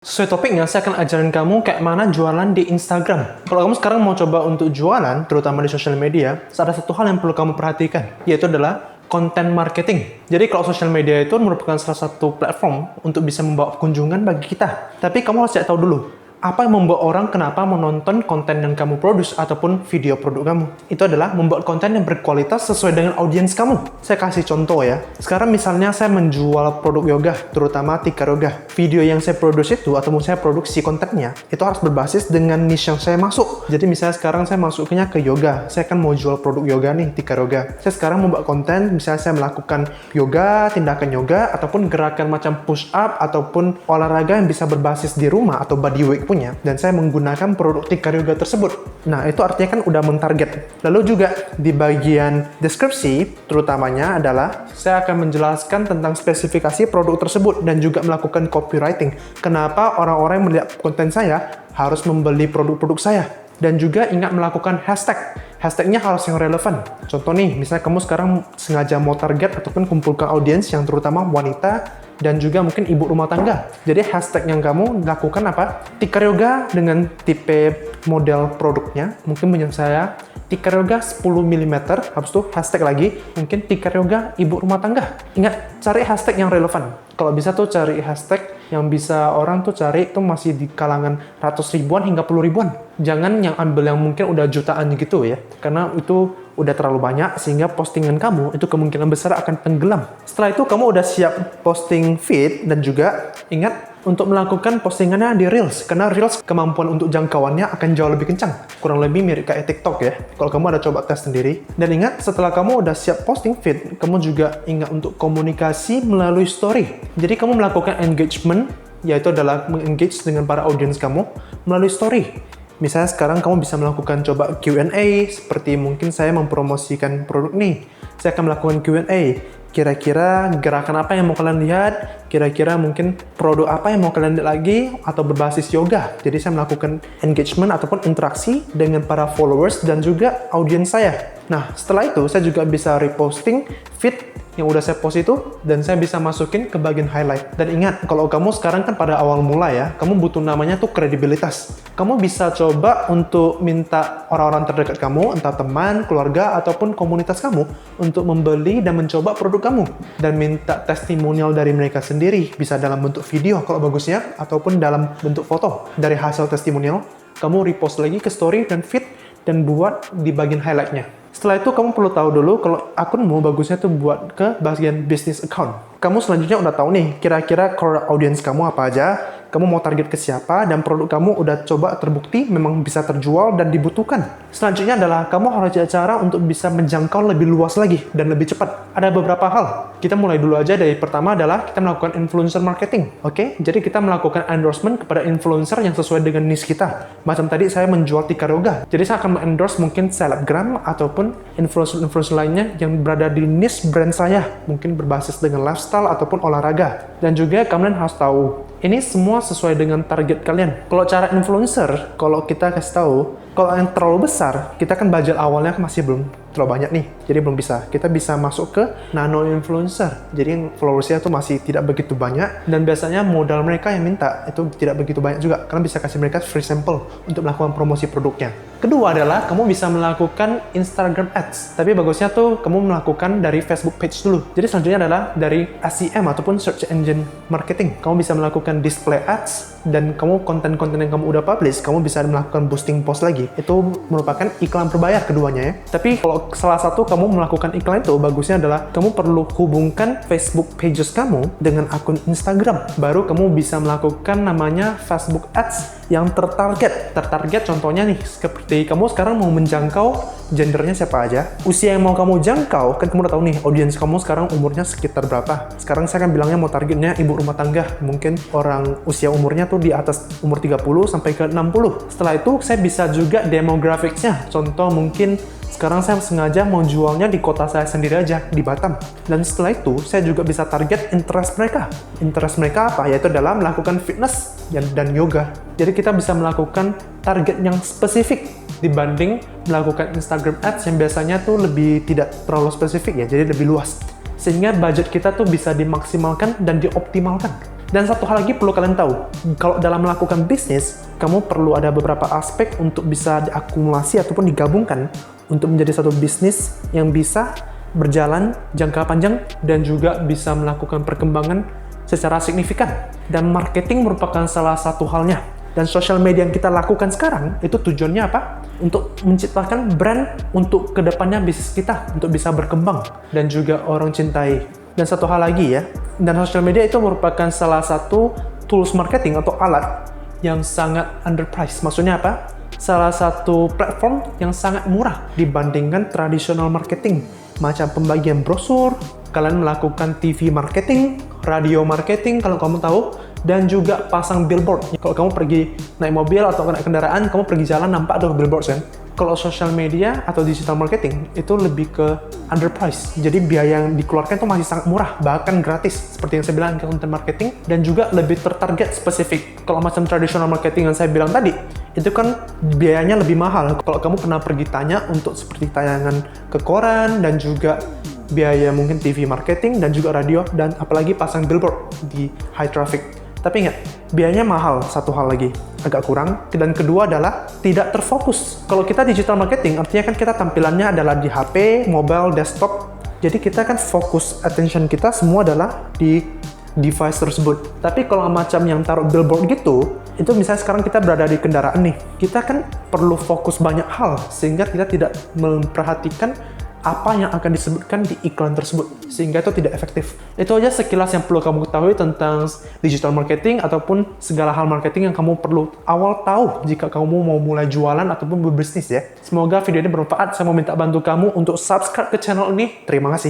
Sesuai topiknya, saya akan ajarin kamu kayak mana jualan di Instagram. Kalau kamu sekarang mau coba untuk jualan, terutama di sosial media, ada satu hal yang perlu kamu perhatikan, yaitu adalah content marketing. Jadi kalau sosial media itu merupakan salah satu platform untuk bisa membawa kunjungan bagi kita. Tapi kamu harus cek tahu dulu, apa yang membuat orang kenapa menonton konten yang kamu produce ataupun video produk kamu. Itu adalah membuat konten yang berkualitas sesuai dengan audiens kamu. Saya kasih contoh ya. Sekarang misalnya saya menjual produk yoga, terutama tikar yoga. Video yang saya produce itu, ataupun saya produksi kontennya, itu harus berbasis dengan niche yang saya masuk. Jadi misalnya sekarang saya masuknya ke yoga. Saya kan mau jual produk yoga nih, tikar yoga. Saya sekarang membuat konten, misalnya saya melakukan yoga, tindakan yoga, ataupun gerakan macam push up, ataupun olahraga yang bisa berbasis di rumah atau body weight punya, dan saya menggunakan produk tikar yoga tersebut. Nah, itu artinya kan udah mentarget. Lalu juga di bagian deskripsi, terutamanya adalah saya akan menjelaskan tentang spesifikasi produk tersebut dan juga melakukan copywriting. Kenapa orang-orang yang melihat konten saya harus membeli produk-produk saya. Dan juga ingat melakukan hashtag. Hashtagnya harus yang relevan. Contoh nih, misalnya kamu sekarang sengaja mau target ataupun kumpulkan audiens yang terutama wanita dan juga mungkin ibu rumah tangga. Jadi hashtag yang kamu lakukan apa? Tikar yoga dengan tipe model produknya. Mungkin punya saya tikar yoga 10 mm, habis itu hashtag lagi, mungkin tikar yoga ibu rumah tangga. Ingat, cari hashtag yang relevan. Kalau bisa tuh cari hashtag yang bisa orang tuh cari tuh masih di kalangan ratus ribuan hingga puluh ribuan. Jangan yang ambil yang mungkin udah jutaan gitu ya, karena itu udah terlalu banyak sehingga postingan kamu itu kemungkinan besar akan tenggelam. Setelah itu kamu udah siap posting feed dan juga ingat untuk melakukan postingannya di Reels, karena Reels kemampuan untuk jangkauannya akan jauh lebih kencang. Kurang lebih mirip kayak TikTok ya, kalau kamu ada coba tes sendiri. Dan ingat, setelah kamu udah siap posting feed, kamu juga ingat untuk komunikasi melalui story. Jadi kamu melakukan engagement, yaitu adalah mengengage dengan para audiens kamu melalui story. Misalnya sekarang kamu bisa melakukan coba Q&A, seperti mungkin saya mempromosikan produk nih. Saya akan melakukan Q&A. Kira-kira gerakan apa yang mau kalian lihat? Kira-kira mungkin produk apa yang mau kalian lihat lagi? Atau berbasis yoga. Jadi saya melakukan engagement ataupun interaksi dengan para followers dan juga audiens saya. Nah, setelah itu saya juga bisa reposting feed yang udah saya post itu, dan saya bisa masukin ke bagian highlight. Dan ingat, kalau kamu sekarang kan pada awal mula ya, kamu butuh namanya tuh kredibilitas. Kamu bisa coba untuk minta orang-orang terdekat kamu, entah teman, keluarga, ataupun komunitas kamu, untuk membeli dan mencoba produk kamu. Dan minta testimonial dari mereka sendiri, bisa dalam bentuk video kalau bagusnya, ataupun dalam bentuk foto. Dari hasil testimonial, kamu repost lagi ke story dan feed, dan buat di bagian highlightnya. Setelah itu kamu perlu tahu dulu kalau akunmu bagusnya tuh buat ke bagian business account. Kamu selanjutnya udah tahu nih kira-kira core audience kamu apa aja, kamu mau target ke siapa, dan produk kamu udah coba terbukti memang bisa terjual dan dibutuhkan. Selanjutnya adalah kamu harus cari cara untuk bisa menjangkau lebih luas lagi dan lebih cepat. Ada beberapa hal. Kita mulai dulu aja dari pertama adalah kita melakukan influencer marketing. Oke? Jadi kita melakukan endorsement kepada influencer yang sesuai dengan niche kita. Macam tadi saya menjual tikar yoga. Jadi saya akan endorse mungkin selebgram ataupun influencer-influencer lainnya yang berada di niche brand saya. Mungkin berbasis dengan lifestyle ataupun olahraga. Dan juga kalian harus tahu, ini semua sesuai dengan target kalian. Kalau cara influencer, kalau kita kasih tahu, kalau yang terlalu besar, kita kan budget awalnya masih belum terlalu banyak nih, jadi belum bisa. Kita bisa masuk ke nano influencer, jadi yang followersnya tuh masih tidak begitu banyak, dan biasanya modal mereka yang minta itu tidak begitu banyak juga, karena bisa kasih mereka free sample untuk melakukan promosi produknya. Kedua adalah kamu bisa melakukan Instagram Ads, tapi bagusnya tuh kamu melakukan dari Facebook page dulu. Jadi selanjutnya adalah dari SEM ataupun Search Engine Marketing. Kamu bisa melakukan display ads, dan kamu konten-konten yang kamu udah publish, kamu bisa melakukan boosting post lagi. Itu merupakan iklan berbayar keduanya ya. Tapi kalau salah satu kamu melakukan iklan itu, bagusnya adalah kamu perlu hubungkan Facebook pages kamu dengan akun Instagram. Baru kamu bisa melakukan namanya Facebook Ads yang tertarget. Tertarget contohnya nih, seperti kamu sekarang mau menjangkau gendernya siapa aja, usia yang mau kamu jangkau, kan kamu udah tahu nih audiens kamu sekarang umurnya sekitar berapa. Sekarang saya kan bilangnya mau targetnya ibu rumah tangga, mungkin orang usia umurnya tuh di atas umur 30 sampai ke 60. Setelah itu saya bisa juga demografiknya, contoh mungkin sekarang saya sengaja mau jualnya di kota saya sendiri aja, di Batam. Dan setelah itu, saya juga bisa target interest mereka. Interest mereka apa? Yaitu dalam melakukan fitness dan yoga. Jadi kita bisa melakukan target yang spesifik dibanding melakukan Instagram Ads yang biasanya tuh lebih tidak terlalu spesifik ya, jadi lebih luas. Sehingga budget kita tuh bisa dimaksimalkan dan dioptimalkan. Dan satu hal lagi perlu kalian tahu, kalau dalam melakukan bisnis, kamu perlu ada beberapa aspek untuk bisa diakumulasi ataupun digabungkan untuk menjadi satu bisnis yang bisa berjalan jangka panjang dan juga bisa melakukan perkembangan secara signifikan. Dan marketing merupakan salah satu halnya. Dan social media yang kita lakukan sekarang, itu tujuannya apa? Untuk menciptakan brand untuk kedepannya bisnis kita, untuk bisa berkembang dan juga orang cintai. Dan satu hal lagi ya, dan social media itu merupakan salah satu tools marketing atau alat yang sangat underpriced. Maksudnya apa? Salah satu platform yang sangat murah dibandingkan tradisional marketing. Macam pembagian brosur, kalian melakukan TV marketing, radio marketing kalau kamu tahu, dan juga pasang billboard. Kalau kamu pergi naik mobil atau naik kendaraan, kamu pergi jalan nampak ada billboard kan? Kalau social media atau digital marketing itu lebih ke underpriced. Jadi biaya yang dikeluarkan itu masih sangat murah, bahkan gratis. Seperti yang saya bilang, content marketing, dan juga lebih tertarget spesifik. Kalau macam traditional marketing yang saya bilang tadi, itu kan biayanya lebih mahal. Kalau kamu pernah pergi tanya untuk seperti tayangan ke koran dan juga biaya mungkin TV marketing dan juga radio dan apalagi pasang billboard di high traffic. Tapi ingat, biayanya mahal, satu hal lagi, agak kurang. Dan kedua adalah tidak terfokus. Kalau kita digital marketing, artinya kan kita tampilannya adalah di HP, mobile, desktop. Jadi kita kan fokus attention kita semua adalah di device tersebut. Tapi kalau macam yang taruh billboard gitu, itu misalnya sekarang kita berada di kendaraan nih, kita kan perlu fokus banyak hal, sehingga kita tidak memperhatikan apa yang akan disebutkan di iklan tersebut, sehingga itu tidak efektif. Itu aja sekilas yang perlu kamu ketahui tentang digital marketing ataupun segala hal marketing yang kamu perlu awal tahu jika kamu mau mulai jualan ataupun berbisnis ya. Semoga video ini bermanfaat. Saya mau minta bantu kamu untuk subscribe ke channel ini. Terima kasih.